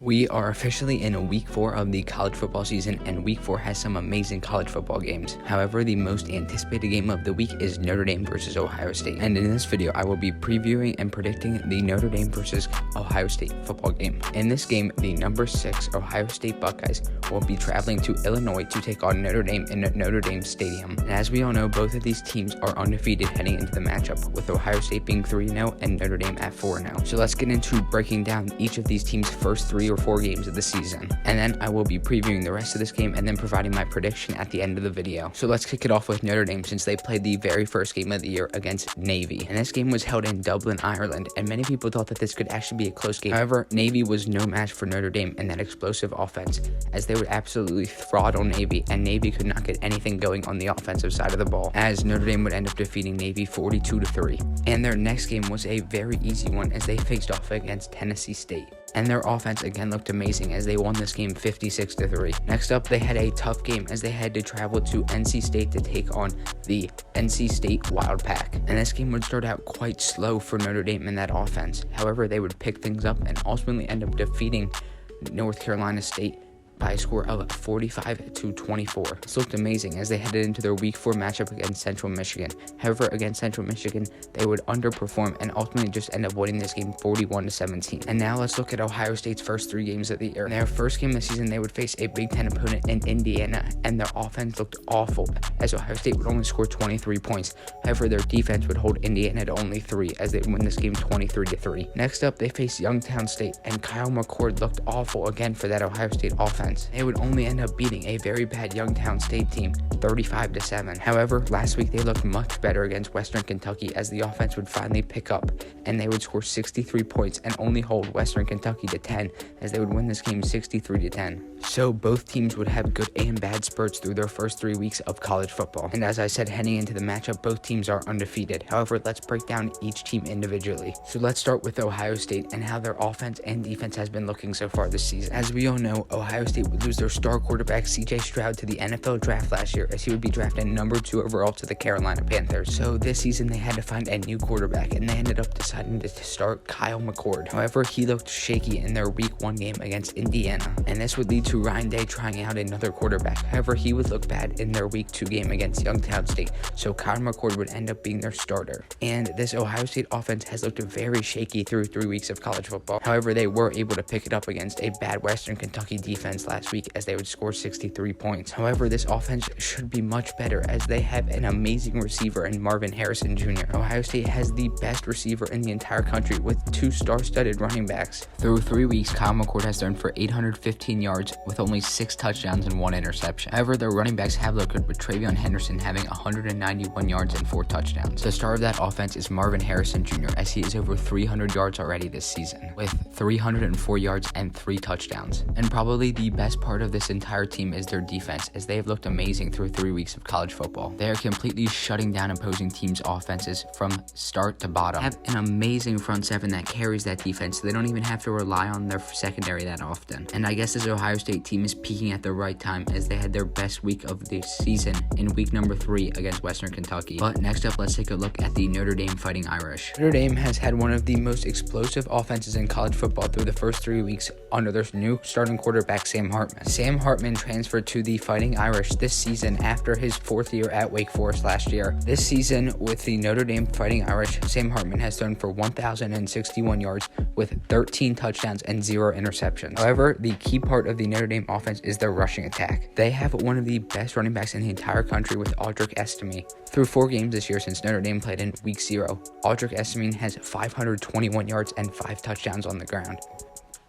We are officially in week 4 of the college football season, and week 4 has some amazing college football games. However, the most anticipated game of the week is Notre Dame versus Ohio State. And in this video, I will be previewing and predicting the Notre Dame versus Ohio State football game. In this game, the number 6 Ohio State Buckeyes will be traveling to Illinois to take on Notre Dame in Notre Dame Stadium. And as we all know, both of these teams are undefeated heading into the matchup, with Ohio State being 3-0 and Notre Dame at 4-0. So let's get into breaking down each of these teams' first 3 or 4 games of the season, and then I will be previewing the rest of this game and then providing my prediction at the end of the video. So let's kick it off with Notre Dame, since they played the very first game of the year against Navy, and this game was held in Dublin, Ireland, and many people thought that this could actually be a close game. However, Navy was no match for Notre Dame in that explosive offense, as they would absolutely throttle Navy, and Navy could not get anything going on the offensive side of the ball, as Notre Dame would end up defeating Navy 42-3. And their next game was a very easy one, as they faced off against Tennessee State, and their offense again looked amazing as they won this game 56-3. Next up, they had a tough game as they had to travel to NC State to take on the NC State Wildpack, and this game would start out quite slow for Notre Dame in that offense. However, they would pick things up and ultimately end up defeating North Carolina State by a score of 45-24. This looked amazing as they headed into their week 4 matchup against Central Michigan. However, against Central Michigan, they would underperform and ultimately just end up winning this game 41-17. And now let's look at Ohio State's first 3 games of the year. In their first game of the season, they would face a Big Ten opponent in Indiana, and their offense looked awful as Ohio State would only score 23 points. However, their defense would hold Indiana to only 3 as they would win this game 23-3. Next up, they faced Youngstown State, and Kyle McCord looked awful again for that Ohio State offense. They would only end up beating a very bad Youngstown State team 35-7. However, last week they looked much better against Western Kentucky as the offense would finally pick up, and they would score 63 points and only hold Western Kentucky to 10 as they would win this game 63-10. So both teams would have good and bad spurts through their first 3 weeks of college football. And as I said, heading into the matchup, both teams are undefeated. However, let's break down each team individually. So let's start with Ohio State and how their offense and defense has been looking so far this season. As we all know, Ohio State would lose their star quarterback CJ Stroud to the NFL draft last year, as he would be drafted number 2 overall to the Carolina Panthers. So this season they had to find a new quarterback, and they ended up deciding to start Kyle McCord. However, he looked shaky in their week 1 game against Indiana, and this would lead to Ryan Day trying out another quarterback. However, he would look bad in their week 2 game against Youngstown State, so Kyle McCord would end up being their starter. And this Ohio State offense has looked very shaky through 3 weeks of college football. However, they were able to pick it up against a bad Western Kentucky defense last week, as they would score 63 points. However, this offense should be much better as they have an amazing receiver in Marvin Harrison Jr. Ohio State has the best receiver in the entire country with 2 star-studded running backs. Through 3 weeks, Kyle McCord has thrown for 815 yards with only 6 touchdowns and 1 interception. However, their running backs have looked good, with Travion Henderson having 191 yards and 4 touchdowns. The star of that offense is Marvin Harrison Jr., as he is over 300 yards already this season, with 304 yards and 3 touchdowns. And probably the best part of this entire team is their defense, as they have looked amazing through 3 weeks of college football. They are completely shutting down opposing teams' offenses from start to bottom. They have an amazing front 7 that carries that defense, so they don't even have to rely on their secondary that often. And I guess this Ohio State team is peaking at the right time, as they had their best week of the season in week number 3 against Western Kentucky. But next up, let's take a look at the Notre Dame Fighting Irish. Notre Dame has had one of the most explosive offenses in college football through the first 3 weeks under their new starting quarterback, Sam Hartman. Sam Hartman transferred to the Fighting Irish this season after his 4th year at Wake Forest last year. This season with the Notre Dame Fighting Irish, Sam Hartman has thrown for 1,061 yards with 13 touchdowns and 0 interceptions. However, the key part of the Notre Dame offense is their rushing attack. They have one of the best running backs in the entire country with Audric Estime. Through 4 games this year since Notre Dame played in week 0, Audric Estime has 521 yards and 5 touchdowns on the ground.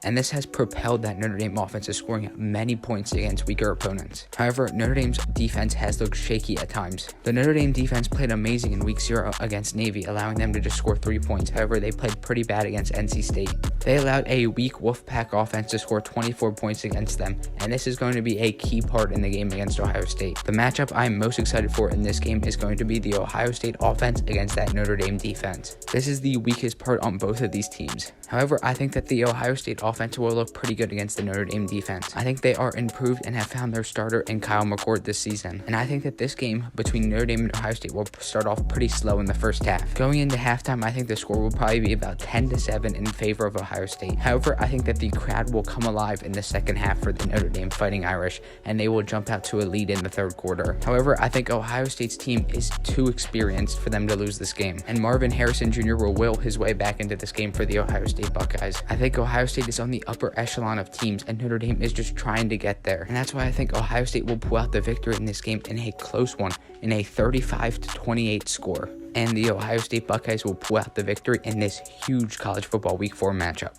And this has propelled that Notre Dame offense to scoring many points against weaker opponents. However, Notre Dame's defense has looked shaky at times. The Notre Dame defense played amazing in week 0 against Navy, allowing them to just score 3 points. However, they played pretty bad against NC State. They allowed a weak Wolfpack offense to score 24 points against them, and this is going to be a key part in the game against Ohio State. The matchup I am most excited for in this game is going to be the Ohio State offense against that Notre Dame defense. This is the weakest part on both of these teams. However, I think that the Ohio State offense will look pretty good against the Notre Dame defense. I think they are improved and have found their starter in Kyle McCord this season. And I think that this game between Notre Dame and Ohio State will start off pretty slow in the first half. Going into halftime, I think the score will probably be about 10-7 in favor of Ohio State. However, I think that the crowd will come alive in the second half for the Notre Dame Fighting Irish, and they will jump out to a lead in the third quarter. However, I think Ohio State's team is too experienced for them to lose this game, and Marvin Harrison Jr. will will his way back into this game for the Ohio State Buckeyes. I think Ohio State is on the upper echelon of teams, and Notre Dame is just trying to get there. And that's why I think Ohio State will pull out the victory in this game in a close one, in a 35-28 score. And the Ohio State Buckeyes will pull out the victory in this huge college football Week 4 matchup.